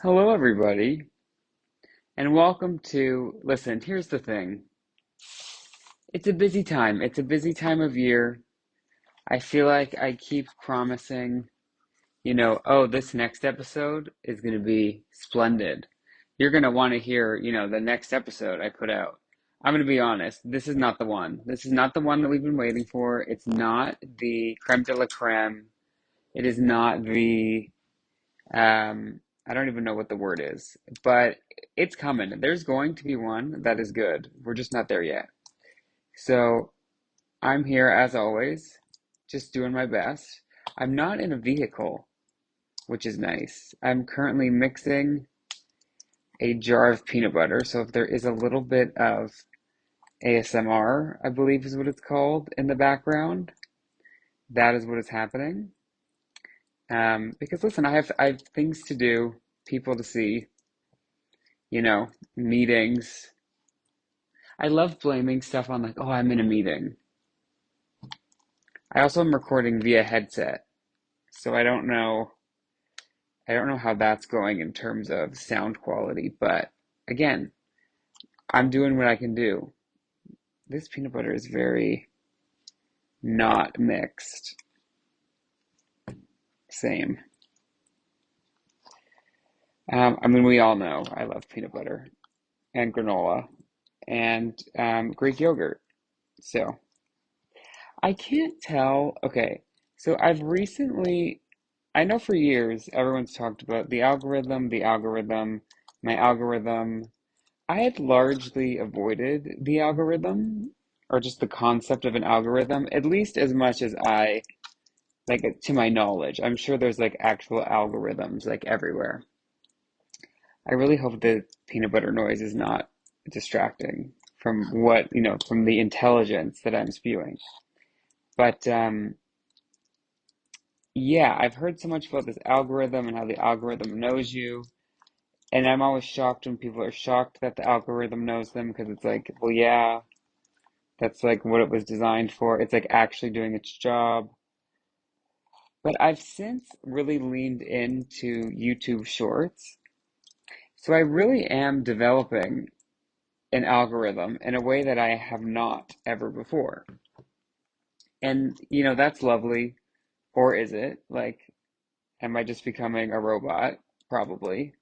Hello, everybody, and welcome to. Listen, here's the thing. It's a busy time. It's a busy time of year. I feel like I keep promising, oh, this next episode is going to be splendid. You're going to want to hear, the next episode I put out. I'm going to be honest. This is not the one. This is not the one that we've been waiting for. It's not the creme de la creme. It is not the I don't even know what the word is, but it's coming. There's going to be one that is good. We're just not there yet. So I'm here as always, just doing my best. I'm not in a vehicle, which is nice. I'm currently mixing a jar of peanut butter. So if there is a little bit of ASMR, I believe is what it's called in the background, that is what is happening. Because listen, I have things to do, people to see, meetings. I love blaming stuff on like, oh, I'm in a meeting. I also am recording via headset, so I don't know how that's going in terms of sound quality, but again, I'm doing what I can do. This peanut butter is very not mixed. Same. I mean, we all know I love peanut butter and granola and Greek yogurt. So I can't tell. Okay, so I know for years everyone's talked about the algorithm, my algorithm. I had largely avoided the algorithm or just the concept of an algorithm, at least as much as to my knowledge. I'm sure there's like actual algorithms like everywhere. I really hope the peanut butter noise is not distracting from from the intelligence that I'm spewing. But yeah, I've heard so much about this algorithm and how the algorithm knows you. And I'm always shocked when people are shocked that the algorithm knows them because it's like, well, yeah, that's like what it was designed for. It's like actually doing its job. But I've since really leaned into YouTube Shorts. So I really am developing an algorithm in a way that I have not ever before. And, that's lovely. Or is it? Like, am I just becoming a robot? Probably.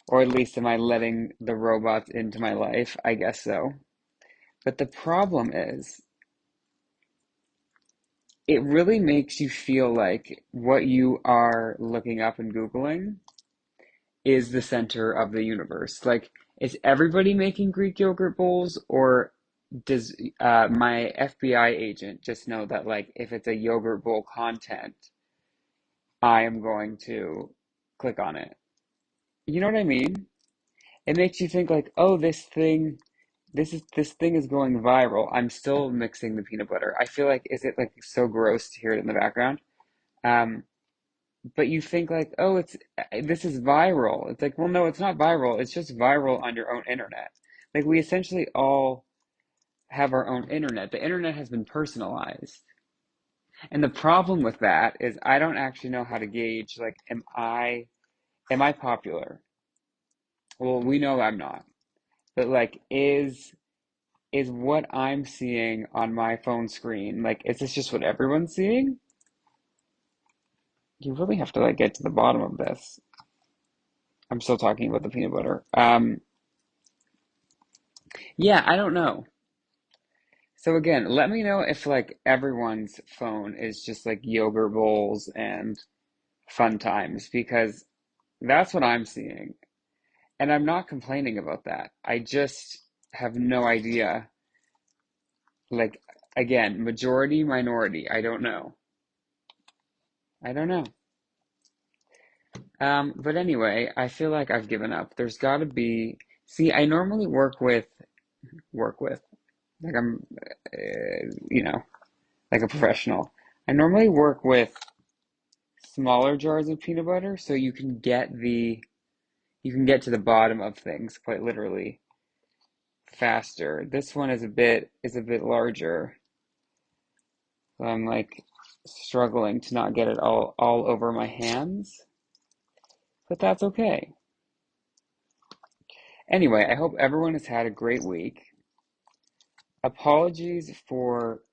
Or at least am I letting the robots into my life? I guess so. But the problem is, it really makes you feel like what you are looking up and Googling is the center of the universe. Like, is everybody making Greek yogurt bowls, or does my FBI agent just know that, like, if it's a yogurt bowl content, I am going to click on it? You know what I mean? It makes you think like, oh, this thing is going viral. I'm still mixing the peanut butter. I feel like, is it like so gross to hear it in the background? Um, but you think like, oh, this is viral. It's like, well, no, it's not viral. It's just viral on your own internet. Like we essentially all have our own internet. The internet has been personalized. And the problem with that is I don't actually know how to gauge like, am I popular? Well, we know I'm not. But like is what I'm seeing on my phone screen, like, is this just what everyone's seeing? You really have to like get to the bottom of this. I'm still talking about the peanut butter. Yeah, I don't know. So again, let me know if like everyone's phone is just like yogurt bowls and fun times because that's what I'm seeing. And I'm not complaining about that. I just have no idea. Like, again, majority, minority. I don't know. I don't know. But anyway, I feel like I've given up. There's got to be. See, I normally work with, like like a professional. I normally work with smaller jars of peanut butter, so you can get to the bottom of things quite literally faster. This one is a bit larger, so I'm like struggling to not get it all over my hands, but that's okay. Anyway, I hope everyone has had a great week. Apologies for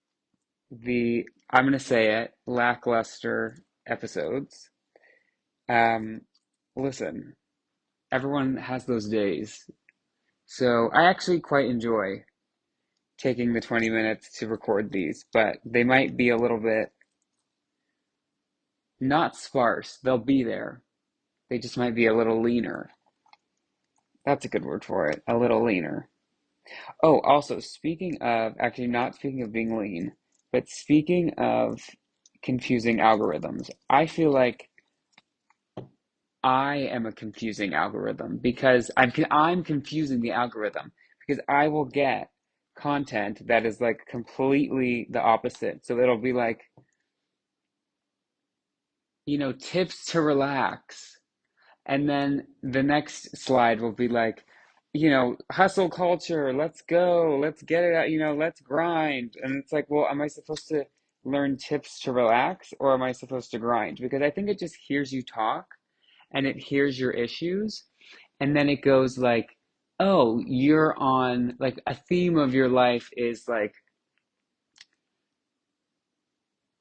I'm going to say it, lackluster episodes. Um, Listen, everyone has those days. So I actually quite enjoy taking the 20 minutes to record these, but they might be a little bit not sparse. They'll be there. They just might be a little leaner. That's a good word for it, a little leaner. Oh, also, actually not speaking of being lean, but speaking of confusing algorithms, I feel like I am a confusing algorithm because I'm confusing the algorithm because I will get content that is like completely the opposite. So it'll be like, tips to relax. And then the next slide will be like, hustle culture, let's go, let's get it out, let's grind. And it's like, well, am I supposed to learn tips to relax or am I supposed to grind? Because I think it just hears you talk and it hears your issues. And then it goes like, oh, you're on like a theme of your life is like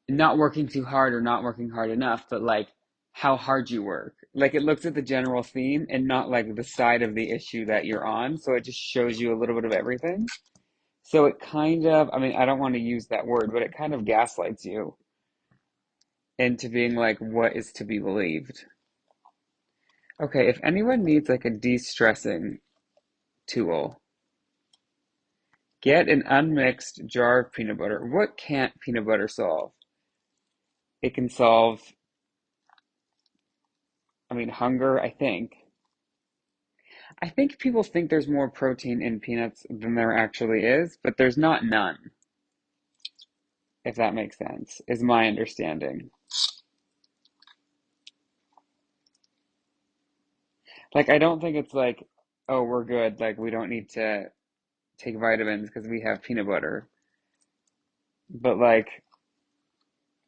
not working too hard or not working hard enough, but like how hard you work. Like it looks at the general theme and not like the side of the issue that you're on. So it just shows you a little bit of everything. So it kind of, I mean, I don't want to use that word, but it kind of gaslights you into being like, what is to be believed? Okay, if anyone needs like a de-stressing tool, get an unmixed jar of peanut butter. What can't peanut butter solve? It can solve, I mean, hunger, I think. I think people think there's more protein in peanuts than there actually is, but there's not none, if that makes sense, is my understanding. Like, I don't think it's like, oh, we're good, like, we don't need to take vitamins because we have peanut butter. But, like,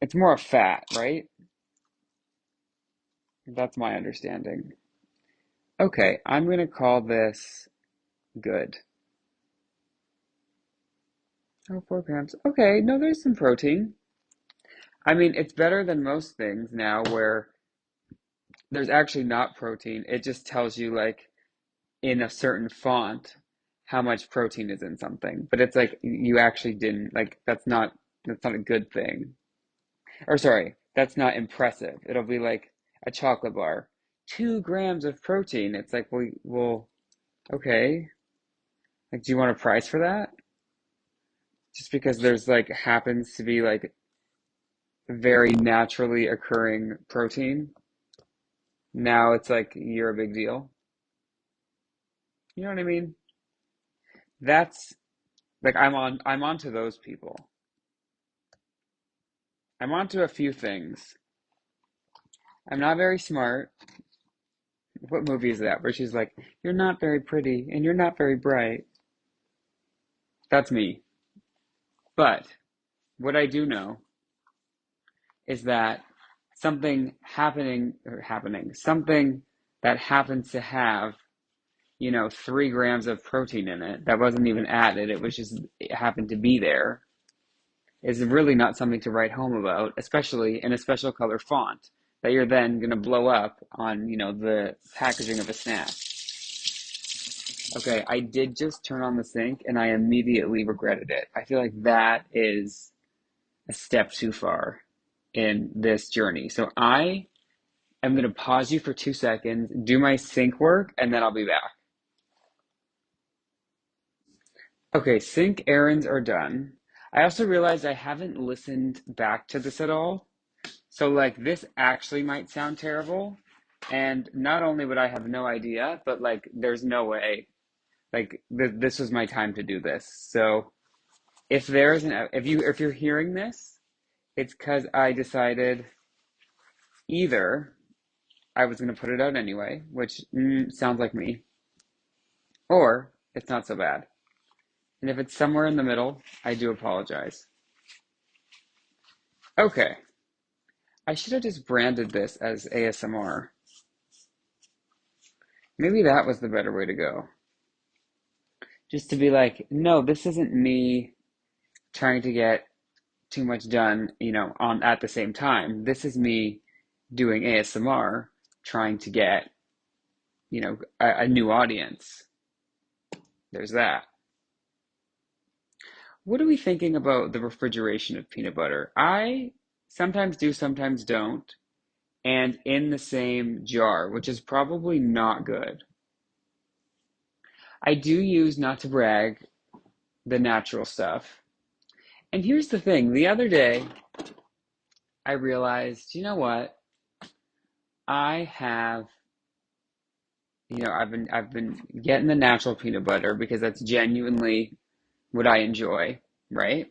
it's more of fat, right? That's my understanding. Okay, I'm gonna call this good. Oh, 4 grams. Okay, no, there's some protein. I mean, it's better than most things now where there's actually not protein. It just tells you, like, in a certain font how much protein is in something. But it's like you actually didn't, like, that's not a good thing. Or sorry, that's not impressive. It'll be like a chocolate bar. 2 grams of protein. It's like, well, okay. Like, do you want a prize for that? Just because there's like happens to be like very naturally occurring protein. Now it's like you're a big deal. You know what I mean? That's like I'm on to those people. I'm on to a few things. I'm not very smart. What movie is that? Where she's like, "You're not very pretty and you're not very bright." That's me. But what I do know is that something that happens to have 3 grams of protein in it that wasn't even added, it happened to be there, is really not something to write home about, especially in a special color font that you're then going to blow up on, the packaging of a snack. Okay, I did just turn on the sink and I immediately regretted it. I feel like that is a step too far in this journey. So I am going to pause you for 2 seconds, do my sink work, and then I'll be back. Okay, sync errands are done. I also realized I haven't listened back to this at all. So, like, this actually might sound terrible. And not only would I have no idea, but, like, there's no way. Like, this was my time to do this. So, if you're hearing this, it's because I decided either I was going to put it out anyway, which sounds like me, or it's not so bad. And if it's somewhere in the middle, I do apologize. Okay, I should have just branded this as ASMR. Maybe that was the better way to go. Just to be like, no, this isn't me trying to get too much done, on at the same time. This is me doing ASMR, trying to get, a new audience. There's that. What are we thinking about the refrigeration of peanut butter? I sometimes do, sometimes don't, and in the same jar, which is probably not good. I do use, not to brag, the natural stuff. And here's the thing, the other day I realized, you know what? I have, I've been getting the natural peanut butter because that's genuinely what I enjoy, right?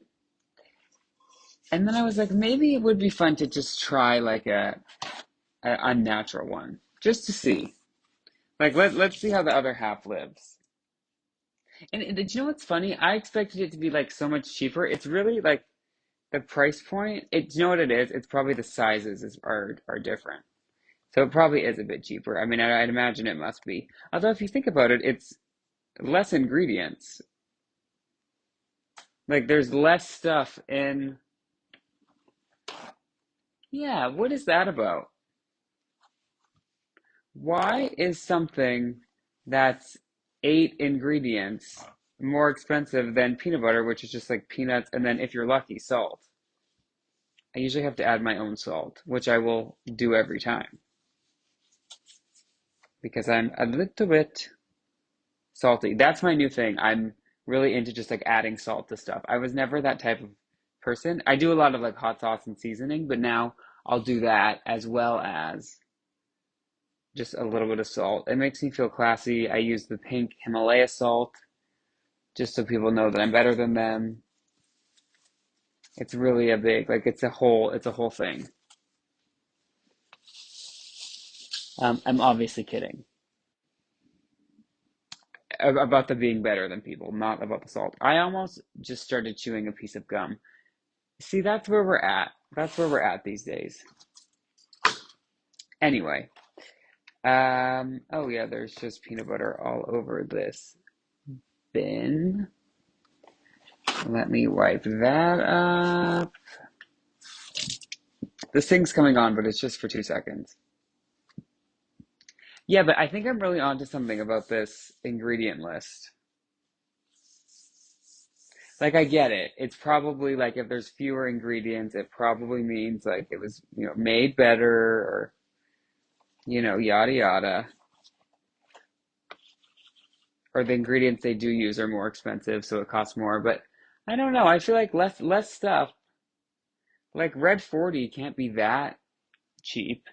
And then I was like, maybe it would be fun to just try like a unnatural one, just to see. Like let's see how the other half lives. And do you know what's funny? I expected it to be like so much cheaper. It's really like the price point. Do you know what it is? It's probably the sizes are different. So it probably is a bit cheaper. I mean, I'd imagine it must be. Although if you think about it, it's less ingredients. Like there's less stuff in. Yeah, what is that about? Why is something that's 8 ingredients more expensive than peanut butter, which is just like peanuts and then if you're lucky, salt? I usually have to add my own salt, which I will do every time because I'm a little bit salty. That's my new thing. I'm really into just like adding salt to stuff. I was never that type of person. I do a lot of like hot sauce and seasoning, but now I'll do that as well as just a little bit of salt. It makes me feel classy. I use the pink Himalaya salt just so people know that I'm better than them. It's really a big, like it's a whole thing. I'm obviously kidding about the being better than people, not about the salt. I almost just started chewing a piece of gum. See, that's where we're at. That's where we're at these days. Anyway, oh yeah, there's just peanut butter all over this bin. Let me wipe that up. This thing's coming on, but it's just for 2 seconds. Yeah, but I think I'm really onto something about this ingredient list. Like I get it. It's probably like if there's fewer ingredients, it probably means like it was, made better or, yada yada. Or the ingredients they do use are more expensive, so it costs more. But I don't know. I feel like less stuff. Like Red 40 can't be that cheap.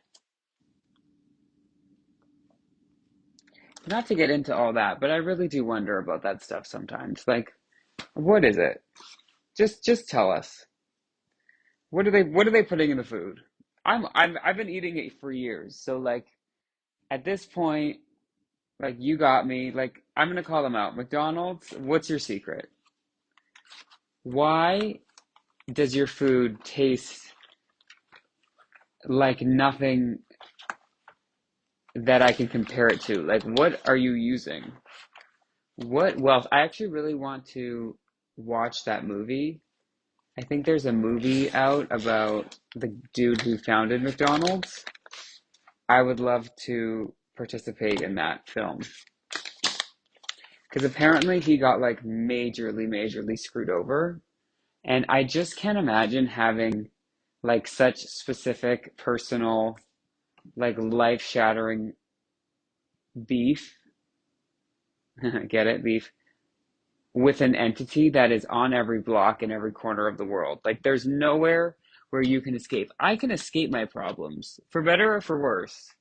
Not to get into all that, but I really do wonder about that stuff sometimes. Like, what is it? Just tell us. What are they putting in the food? I've been eating it for years. So like at this point, like you got me. Like I'm gonna call them out. McDonald's, what's your secret? Why does your food taste like nothing that I can compare it to? Like what are you using? Well, I actually really want to watch that movie. I think there's a movie out about the dude who founded McDonald's. I would love to participate in that film because apparently he got like majorly screwed over. And I just can't imagine having like such specific personal, like life-shattering beef, get it, beef, with an entity that is on every block in every corner of the world. Like there's nowhere where you can escape. I can escape my problems, for better or for worse.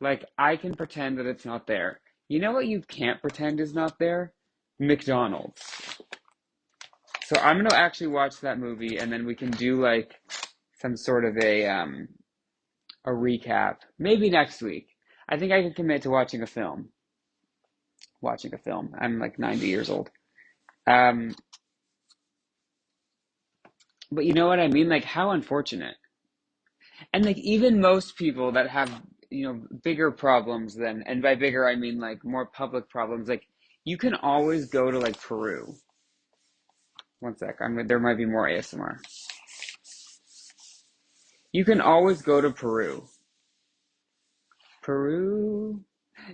Like I can pretend that it's not there. You know what you can't pretend is not there? McDonald's. So I'm gonna actually watch that movie and then we can do like some sort of a recap. Maybe next week. I think I can commit to watching a film. Watching a film. I'm like 90 years old. Um, but you know what I mean? Like how unfortunate. And like even most people that have, bigger problems than, and by bigger I mean like more public problems, like You can always go to like Peru. One sec, there might be more ASMR. You can always go to Peru. Peru,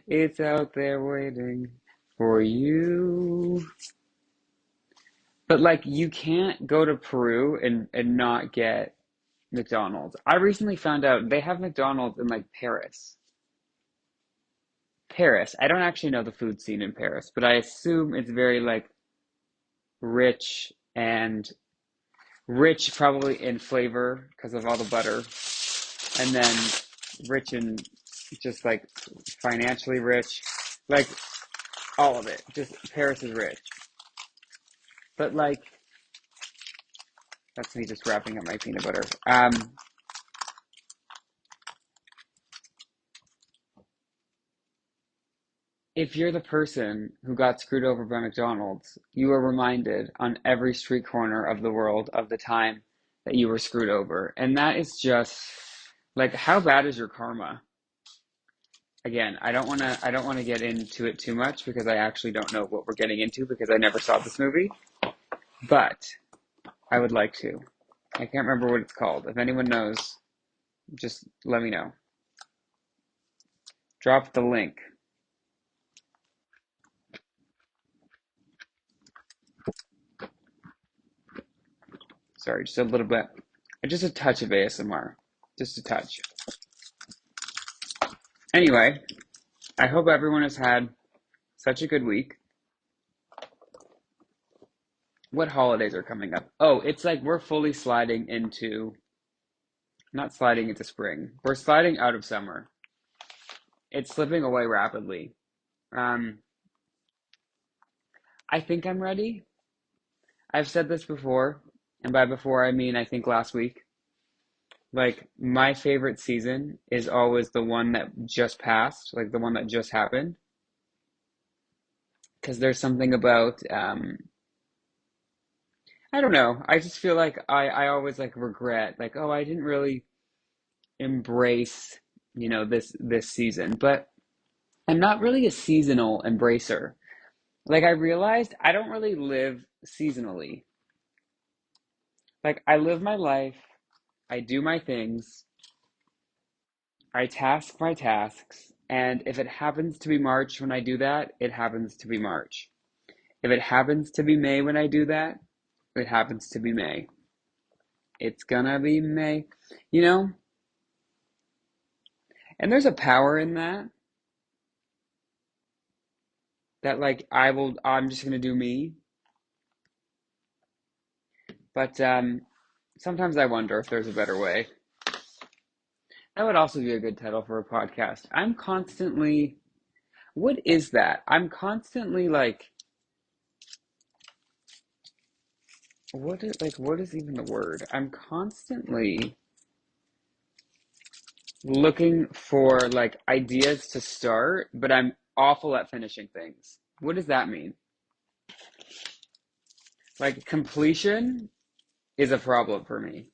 it's out there waiting for you. But like you can't go to Peru and not get McDonald's. I recently found out they have McDonald's in like Paris. Paris. I don't actually know the food scene in Paris, but I assume it's very like rich and rich probably in flavor because of all the butter, and then rich in just like financially rich, like all of it. Just Paris is rich. But like that's me just wrapping up my peanut butter. If you're the person who got screwed over by McDonald's, you are reminded on every street corner of the world of the time that you were screwed over. And that is just like, how bad is your karma? Again, I don't want to get into it too much because I actually don't know what we're getting into because I never saw this movie, but I would like to. I can't remember what it's called. If anyone knows, just let me know. Drop the link. Sorry, just a little bit. Just a touch of ASMR. Just a touch. Anyway, I hope everyone has had such a good week. What holidays are coming up? Oh, it's like we're fully sliding into, not sliding into spring. We're sliding out of summer. It's slipping away rapidly. Um, I think I'm ready. I've said this before, and by before I mean I think last week. Like my favorite season is always the one that just passed, like the one that just happened, because there's something about I don't know. I just feel like I always like regret like, oh, I didn't really embrace, this season. But I'm not really a seasonal embracer. Like I realized I don't really live seasonally. Like I live my life, I do my things, I task my tasks, and if it happens to be March when I do that, it happens to be March. If it happens to be May when I do that, it happens to be May. It's gonna be May, you know? And there's a power in that like I'm just gonna do me. But sometimes I wonder if there's a better way. That would also be a good title for a podcast. What is that? I'm constantly like, what is even the word? I'm constantly looking for like ideas to start, but I'm awful at finishing things. What does that mean? Like completion is a problem for me.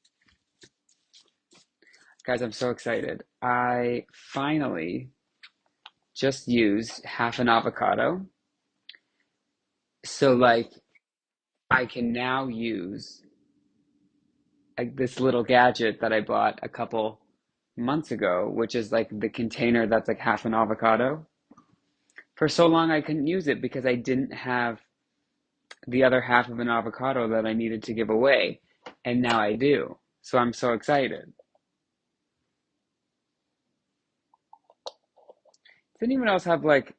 Guys, I'm so excited. I finally just used half an avocado. So like I can now use like this little gadget that I bought a couple months ago, which is like the container that's like half an avocado. For so long I couldn't use it because I didn't have the other half of an avocado that I needed to give away, and now I do. So I'm so excited. Does anyone else have like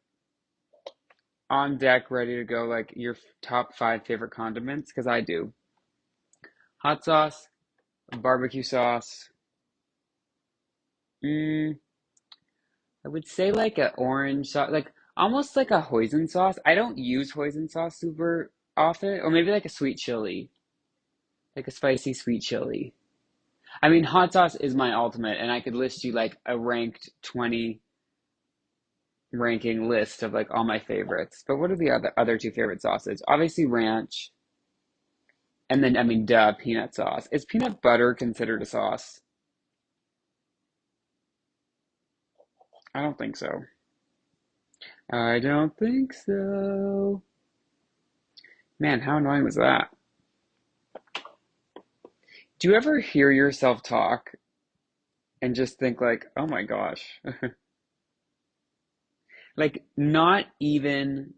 on deck ready to go like your top five favorite condiments? Because I do. Hot sauce, barbecue sauce. Mm, I would say like a orange sauce, like almost like a hoisin sauce. I don't use hoisin sauce super often, or maybe like a sweet chili, like a spicy sweet chili. I mean, hot sauce is my ultimate, and I could list you like a ranked 20 ranking list of like all my favorites. But what are the other two favorite sauces? Obviously ranch, and then I mean, duh, peanut sauce. Is peanut butter considered a sauce? I don't think so. I don't think so. Man, how annoying was that? Do you ever hear yourself talk and just think like, oh my gosh? Like, not even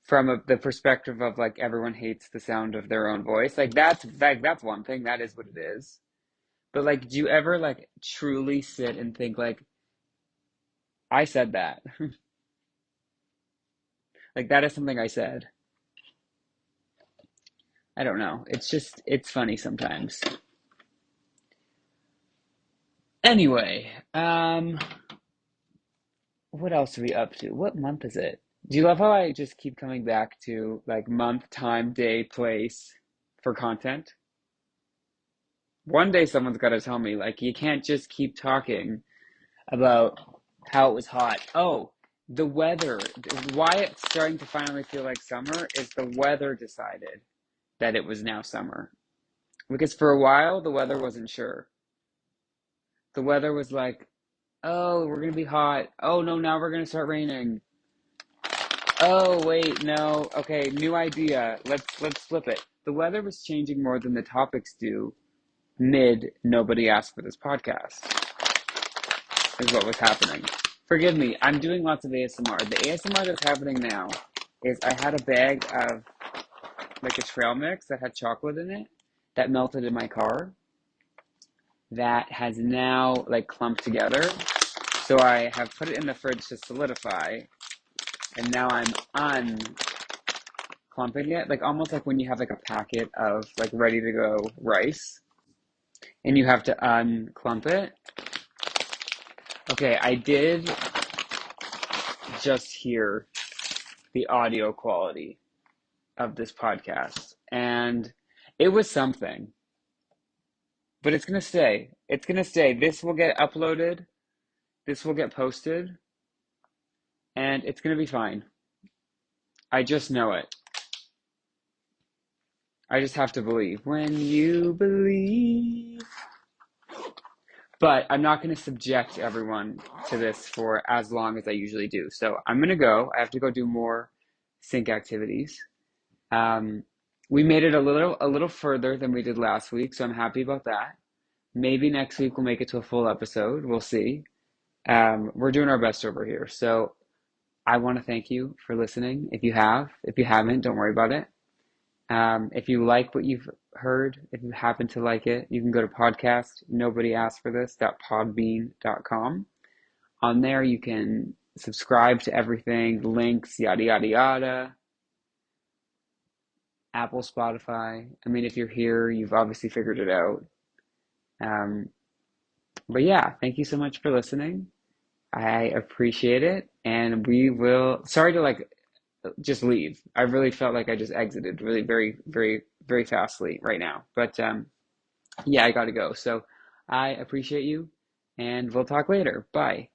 from the perspective of like everyone hates the sound of their own voice. Like that's one thing. That is what it is. But like, do you ever like truly sit and think like, I said that? Like that is something I said. I don't know. It's just it's funny sometimes. Anyway, what else are we up to? What month is it? Do you love how I just keep coming back to like month, time, day, place for content? One day someone's got to tell me like you can't just keep talking about how it was hot. Oh, the weather. Why it's starting to finally feel like summer is the weather decided that it was now summer. Because for a while the weather wasn't sure. The weather was like, oh, we're gonna be hot. Oh no, now we're gonna start raining. Oh wait, no. Okay, new idea. Let's flip it. The weather was changing more than the topics do mid nobody asked for this podcast is what was happening. Forgive me, I'm doing lots of ASMR. The ASMR that's happening now is I had a bag of like a trail mix that had chocolate in it that melted in my car that has now like clumped together. So I have put it in the fridge to solidify, and now I'm unclumping it, like almost like when you have like a packet of like ready to go rice and you have to unclump it. Okay, I did just hear the audio quality of this podcast, and it was something, but it's gonna stay. It's gonna stay. This will get uploaded, this will get posted, and it's gonna be fine. I just know it. I just have to believe. When you believe. But I'm not going to subject everyone to this for as long as I usually do. So I'm going to go. I have to go do more sync activities. Um, we made it a little further than we did last week, so I'm happy about that. Maybe next week we'll make it to a full episode. We'll see. We're doing our best over here. So I want to thank you for listening. If you have, if you haven't, don't worry about it. If you like what you've heard, if you happen to like it, you can go to podcast nobody asked for this.podbean.com. On there, you can subscribe to everything, links, yada, yada, yada. Apple, Spotify. I mean, if you're here, you've obviously figured it out. Um, but yeah, thank you so much for listening. I appreciate it. And we will, sorry to like just leave. I really felt like I just exited really very, very, very fastly right now. But yeah, I gotta go. So I appreciate you and we'll talk later. Bye.